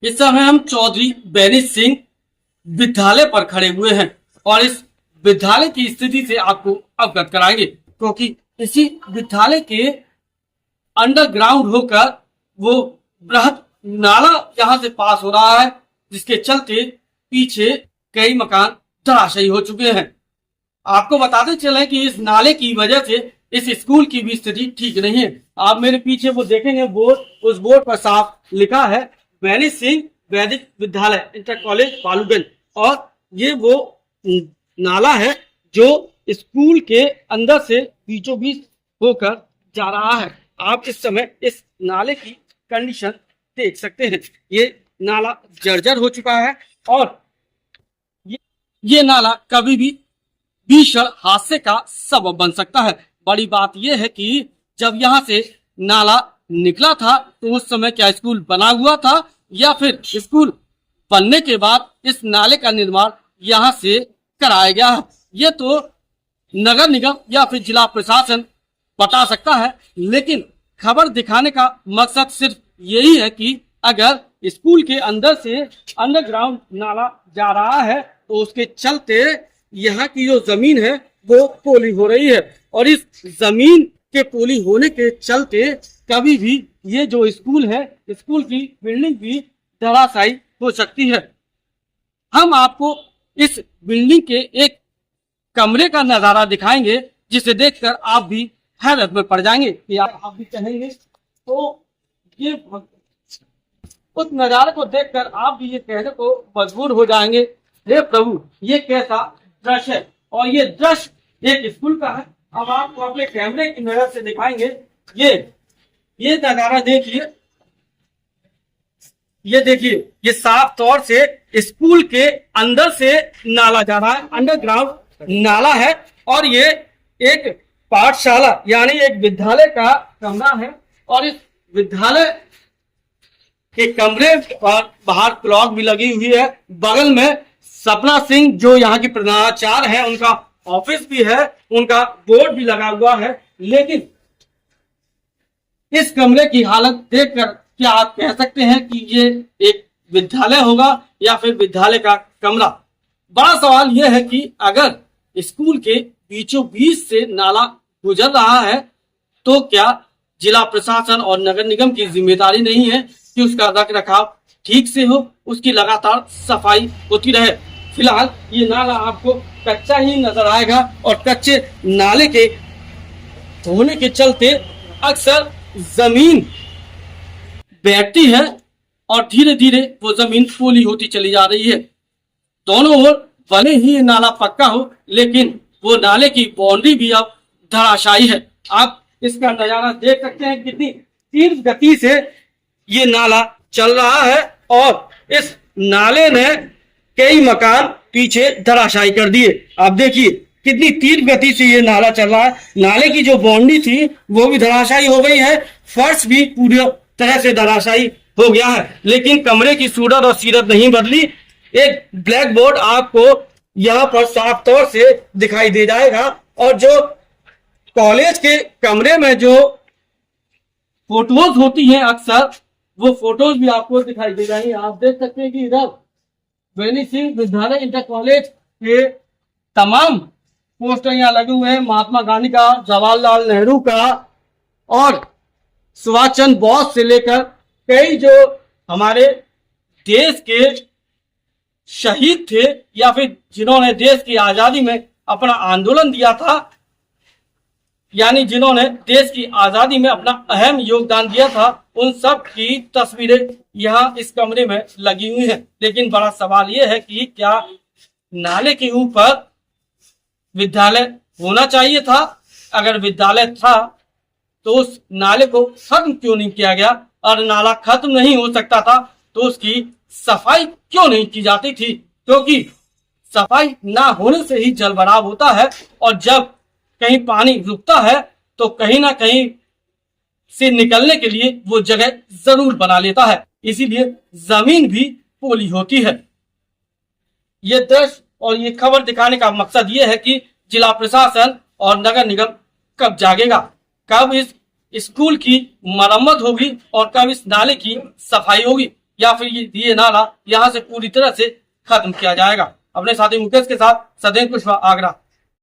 इस समय हम चौधरी बैनी सिंह विद्यालय पर खड़े हुए हैं और इस विद्यालय की स्थिति से आपको अवगत कराएंगे, क्योंकि इसी विद्यालय के अंडरग्राउंड होकर वो बृहद नाला यहाँ से पास हो रहा है, जिसके चलते पीछे कई मकान धराशायी हो चुके हैं। आपको बताते चले कि इस नाले की वजह से इस स्कूल की भी स्थिति ठीक नहीं है। आप मेरे पीछे वो देखेंगे बोर्ड, उस बोर्ड पर साफ लिखा है बैनी सिंह वैदिक विद्यालय इंटर कॉलेज बालूगंज, और ये वो नाला है जो स्कूल के अंदर से बीचों बीच होकर जा रहा है। आप इस समय इस नाले की कंडीशन देख सकते हैं। ये नाला जर्जर हो चुका है और ये नाला कभी भी भीषण हादसे का सबब बन सकता है। बड़ी बात यह है कि जब यहाँ से नाला निकला था तो उस समय क्या स्कूल बना हुआ था या फिर स्कूल बनने के बाद इस नाले का निर्माण यहाँ से कराया गया है, ये तो नगर निगम या फिर जिला प्रशासन बता सकता है। लेकिन खबर दिखाने का मकसद सिर्फ यही है कि अगर स्कूल के अंदर से अंडरग्राउंड नाला जा रहा है तो उसके चलते यहाँ की जो जमीन है वो पोली हो रही है, और इस जमीन के पोली होने के चलते कभी भी ये जो स्कूल है, स्कूल की बिल्डिंग भी धराशायी हो सकती है। हम आपको इस बिल्डिंग के एक कमरे का नजारा दिखाएंगे, जिसे देखकर आप भी हैरत में पड़ जाएंगे कि आप भी कहेंगे। तो ये उस नजारे को देखकर आप भी ये कहने को मजबूर हो जाएंगे, हे प्रभु ये कैसा दृश्य है। और ये दृश्य एक स्कूल का है। अब आपको अपने कैमरे की नजर से दिखाएंगे। ये नजारा देखिए, ये देखिए, ये साफ तौर से स्कूल के अंदर से नाला जा रहा है, अंडरग्राउंड नाला है, और ये एक पाठशाला यानी एक विद्यालय का कमरा है। और इस विद्यालय के कमरे पर बाहर क्लॉक भी लगी हुई है। बगल में सपना सिंह जो यहाँ की प्रधानाचार्य है उनका ऑफिस भी है, उनका बोर्ड भी लगा हुआ है। लेकिन इस कमरे की हालत देखकर क्या आप कह सकते हैं कि ये एक विद्यालय होगा या फिर विद्यालय का कमरा? बड़ा सवाल यह है कि अगर स्कूल के बीचों बीच से नाला गुजर रहा है तो क्या जिला प्रशासन और नगर निगम की जिम्मेदारी नहीं है कि उसका रख रखाव ठीक से हो, उसकी लगातार सफाई होती रहे। फिलहाल ये नाला आपको कच्चा ही नजर आएगा, और कच्चे नाले के होने के चलते अक्सर जमीन बैठती है और धीरे धीरे वो जमीन पोली होती चली जा रही है। दोनों ओर भले ही नाला पक्का हो, लेकिन वो नाले की बाउंड्री भी अब धराशायी है। आप इसका नजारा देख सकते हैं कितनी तीव्र गति से ये नाला चल रहा है, और इस नाले ने कई मकान पीछे धराशायी कर दिए। आप देखिए कितनी तीव्र गति से ये नाला चल रहा है। नाले की जो बाउंड्री थी वो भी धराशायी हो गई है, फर्श भी पूरी तरह से धराशायी हो गया है। लेकिन कमरे की सूरत और सीरत नहीं बदली। एक ब्लैक बोर्ड आपको यहाँ पर साफ तौर से दिखाई दे जाएगा, और जो कॉलेज के कमरे में जो फोटोज होती हैं अक्सर, वो फोटोज भी आपको दिखाई दे जाएंगी। आप देख सकते हैं कि इधर बैनी सिंह विद्यालय इंटर कॉलेज के तमाम पोस्टर यहाँ लगे हुए हैं, महात्मा गांधी का, जवाहरलाल नेहरू का, और सुभाष चंद्र बोस से लेकर कई जो हमारे देश के शहीद थे या फिर जिन्होंने देश की आजादी में अपना आंदोलन दिया था, यानी जिन्होंने देश की आजादी में अपना अहम योगदान दिया था, उन सब की तस्वीरें यहाँ इस कमरे में लगी हुई हैं। लेकिन बड़ा सवाल यह है कि क्या नाले के ऊपर विद्यालय होना चाहिए था? अगर विद्यालय था तो उस नाले को खत्म क्यों नहीं किया गया? और नाला खत्म नहीं हो सकता था तो उसकी सफाई क्यों नहीं की जाती थी? क्योंकि सफाई ना होने से ही जलभराव होता है, और जब कहीं पानी रुकता है तो कहीं ना कहीं से निकलने के लिए वो जगह जरूर बना लेता है, इसीलिए जमीन भी पोली होती है। ये दृश्य और ये खबर दिखाने का मकसद ये है कि जिला प्रशासन और नगर निगम कब जागेगा, कब इस स्कूल की मरम्मत होगी और कब इस नाले की सफाई होगी। या फिर ये नाला यहाँ से पूरी तरह से खत्म किया जाएगा। अपने साथी मुकेश के साथ सदैव कुशवाहा, आगरा।